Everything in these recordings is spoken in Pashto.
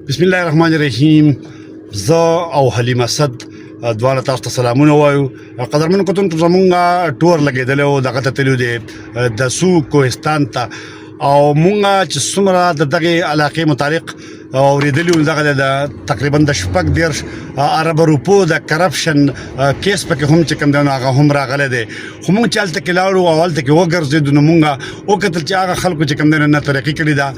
بسم الله الرحمن الرحیم. زه او حلیم اسد دواړه تاسو ته سلامونه وایو. قدرمن کوتونکو زمونږه ټور لګیدل او دغه ته تلو دي د سو کوهستان ته او مونږه چې څومره د دغه علاقې متعلق اوریدلی دغه د تقریبا د شپږ دیرش عرب روپو د کرپشن کیس پکې هم چې کوم دا هغه هم راغله دي. خو مونږ چالت کې لاړو او ولته کې وګرځیدو نو مونږه او کتل چې هغه خلکو چې کوم نه ترقی کړی دا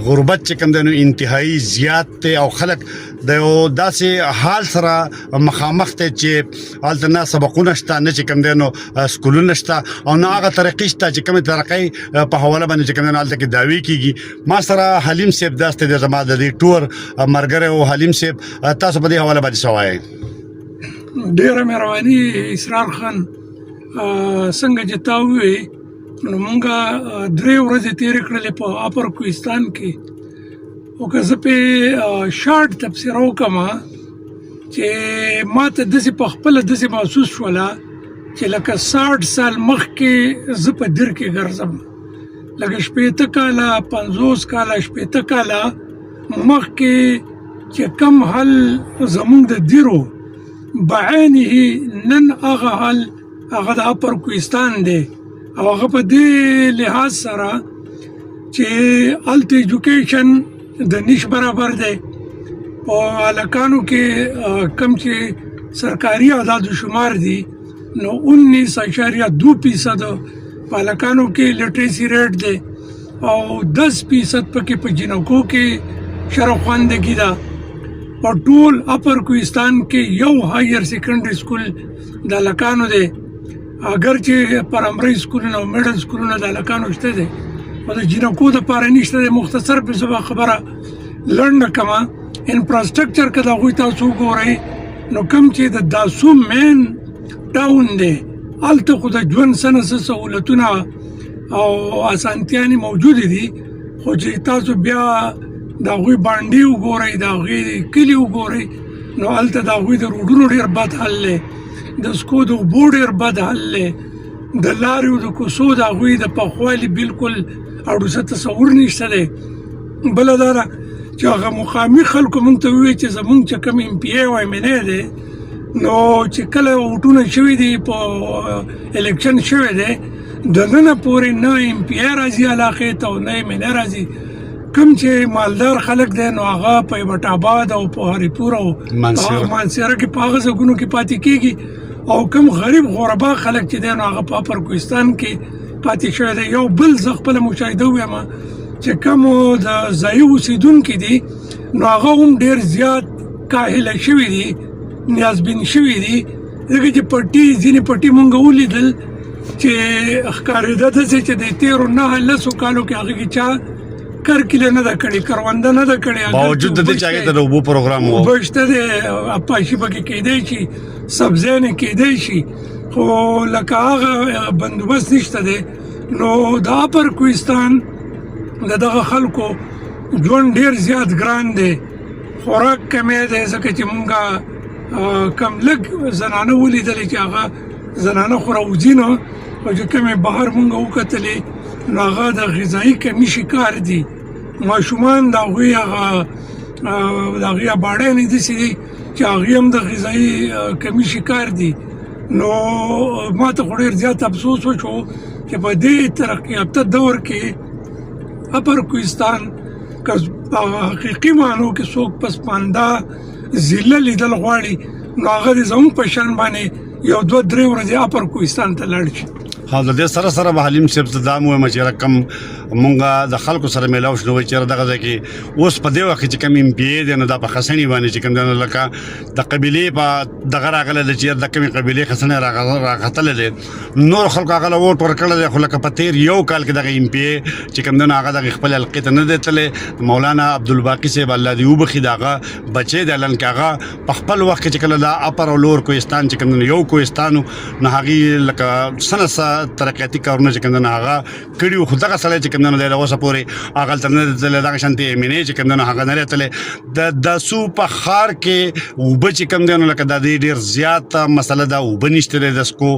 غربت چې کوم د انتهایی زیات ته او خلک د داسې حال سره مخامخ ته چې الته سبقونه شته نه چې کوم دنو سکولونه شته او نه هغه ترقی شته چې کوم ترقی په حواله باندې چې کوم نه الته کې داوی کیږي. ما سره حلیم صاحب داسته د زما د ټور مرګره او حلیم صاحب تاسو په دې حواله باندې سوای. ډیره مهرباني اسرار خان څنګه چې تا وی نو مونږه درې ورځې تیر کړلې په اپر کوهستان کې او که زه په شارټ تفسیر وکم چې ما ته داسې په خپله داسې محسوس شوله چې لکه 60 سال مخکې زه په در کې ګرځم، لکه 80 کاله 50 کاله 80 کاله مخکې چې کم حل زمونږ د دیرو بعینه نن هغه حل هغه د اپر کوهستان دی او هغه په دې لحاظ سره چې هلته ایجوکیشن د نش برابر دی. په هلکانو کې کم چې سرکاري اعداد و شمار دي نو 19.2% په هلکانو کې لټریسي ریټ دی او 10% پکې په جنکو کې شرفخواندگی ده. په ټول اپر کوهستان کې یو هایر سیکنډري سکول د هلکانو دی، اگر چې پرایمري سکولونه او میډل سکولونه د هلکانو شته دی او د جنکو دپاره نشته دی. مختصر په زبه خبره لنډه کمه انفراسټرکچر که د هغوی تاسو وګورئ نو کوم چې د داسو مین ټاون دی هلته خو د ژوند څه سهولتونه او اسانتیانې موجودې دي، خو چې تاسو بیا د هغوی بانډې وګورئ د هغوی کلي وګورئ نو هلته د هغوی د روډونو ډېر بد حل دی، د سکو د اوبو ډېر بد حل دی، د لارې او د کوڅو د هغوی د پخوالي بالکل اړوسه تصور نشته دی. بله دا ده چې هغه مقامي خلکو موږ ته وویل چې زموږ چې کوم ایم پی ای او ایم ان ای دی نو چې کله ووټونه شوي دي په الیکشن شوی دی د ننه پورې نه ایم پی ای راځي علاقې ته او نه ایم ان ای راځي. کوم چې مالدار خلک دی نو هغه په ایبټ آباد او په هریپور او مانسیره کې په هغه ځایونو کې پاتې کېږي او کوم غریب غربا خلک چې دی نو هغه په اپر کوهستان کې پاتې شوی دی. یو بل زه خپله مشاهده ویم چې کومو د ځایي اوسېدونکي دي نو هغه هم ډېر زیات کاهله شوي دي، نیازبین شوي دي، ځکه چې پټي ځینې پټي مونږ ولیدل چې ښکارېده داسې چې د تېرو 9 کالو کې هغه کې چا کرکیله نه ده کړې، کرونده نه ده کړې، باوجود د دې چې هغې ته د اوبو پروګرام و اوبه شته دی، اپاشي پکې کیدی شي، سبزیانې کیدی شي، خو لکه هغه بندوبست نشته دی. نو د اپر کوهستان د دغه خلکو ژوند ډېر زیات ګران دی، خوراک کمی دی ځکه چې مونږه کم لږ زنانه ولیدلې چې هغه زنانه خو راوځي نه او چې کومې بهر مونږ وکتلې نو هغه د غذایي کمي شکار دي. ماشومان د هغوی هغه د هغوی باړیانې داسې دي چې هغوی هم د غذایي کمي شکار دي. نو ما ته خو ډېر زیات افسوس وشو چې په دې ترقي یافته دور کې اپر کوهستان که په حقیقي معنو کې څوک پسمانده ضلع لیدل غواړي نو هغه د زموږ په شان باندې یو 2-3 ورځې اپر کوهستان ته لاړ شي. د دې سره سره به حلیم صاحب ته دا مو چې رقم مونږه د خلکو سره میلاو شنو چې دغه ځای کې اوس په دې وخت کې کوم ایم پی ای دی نو دا په خسنی باندې چې کوم دی لکه د قبیلې په دغه راغله چې د کومې قبیلې خسنه راغتل دي نور خلکو هغه ووټ ورکړل خو لکه په تیر یو کال کې دغه ایم پی ای چې کوم دی هغه د خپل حلقې ته نه دی تللی. مولانا عبدالباقي صاحب الله دې وبخي دغه بچی دی لن کې هغه په خپل وخت کې چې کله د اپر او لور کوهستان چې کوم یو کوهستان نه هغې لکه سنه ترقیاتي کارونه چې کوم نه هغه کړي خو دغه سړی چې کوم نه دی اوسه پورې هغه تل نه دغه شانتي امینه چې کوم نه هغه نه لري د سو په خار کې وب چې کوم دی نو لکه د ډیر زیات مسله دا وب نشته د سکو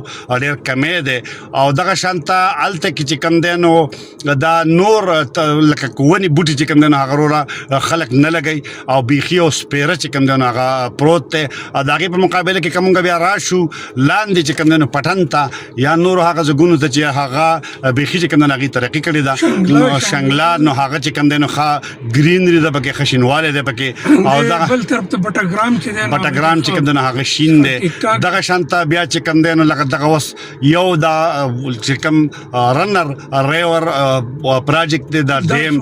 ډیر کمې ده او دغه شانته الته کې چې کوم دی نو دا نور لکه کوونی بوټي چې کوم دی نو هغه خلک نه لګي او بيخي او سپیره چې کوم دی نو هغه پروت ته دغه په مقابله کې کومګ بیا راشو لاندې چې کوم دی نو پټنتا یا نور هغه زګونو ته چې هغه بيخي چې کوم دی هغه ترقی کړی دا نو شنګلا نو هغه چې کوم دی نو ښه گرینری ده پکې خشینواله ده پکې او دغه بل طرف ته بټګرام چې دی بټګرام چې کوم دی نو هغه شین ده دغه شانته بیا چې کوم دی نو لکه دغه وس یو دا چې کوم رنر ریور پروجیکټ دا ډیم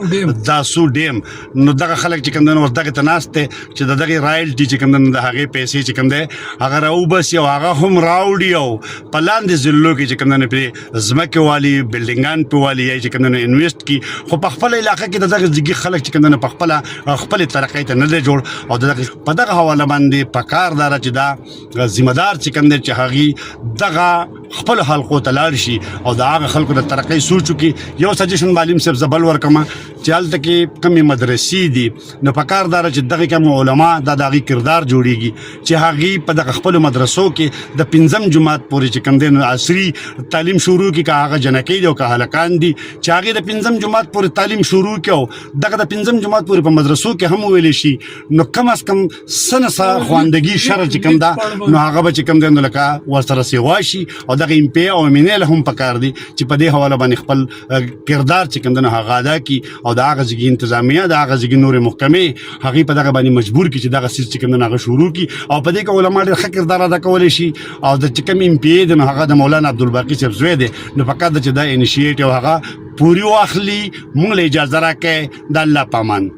دا سو ډیم نو دغه خلک چې کوم دی نو دغه تناسته چې دغه رایلټي چې کوم دی نو د هغه پیسې چې کوم دی هغه راو بس یو هغه هم راوډي او پلان دي زلو کې چې کوم دی نو په زمکه والی بلډینګان په والی چې کوم دی نو انویسټ کی خو په خپل علاقې کې دغه ځګي خلک چې کوم دی نو په خپل ترقی ته نه دی جوړ او دغه په دغه حواله باندې پکار دار چې دا ذمہ دار چې کوم دی چې هغه دغه خپل حلقو تلار شي او دا هغه خلکو د ترقی سوچو کې یو سجیشن معلم صاحب زبل ورکما چې حالت کې کمی مدرسې دي نو پکار دار چې دغه کوم علما د دغه کردار جوړیږي چې هغه په دغه خپل مدرسو کې د پنځم جماعت پورې چې کوم دی نو عصري تعلیم شروع کی کا هغه جنکې دی او کا هلکان دي چې هغه د پنځم جماعت پورې تعلیم شروع کړو دغه د پنځم جماعت پورې په مدرسو کې هم ویل شي نو کم از کم سنسا خواندګي شرع چې کوم دا نو هغه به چې کوم دی نو لکه ورسره سیوا شي او دغه امپی او امینه له هم پکار دي چې په دې حواله باندې خپل کردار چې کوم دی نو هغه ادا کی او د هغه ځګي انتظامیه د هغه ځګي نور محکمه هغه په دغه باندې مجبور کی چې دغه سیس چې کوم دی هغه شروع کی او په دې کې علما ډېر ښه کردار ادا کولای شي او د چې کوم امپی دی نو هغه د مولانا عبدالباقی صاحب زوی دی نو فقط چې دا انیشیټیو هغه پوری واخلي مونږ له اجازه راکې د الله پامان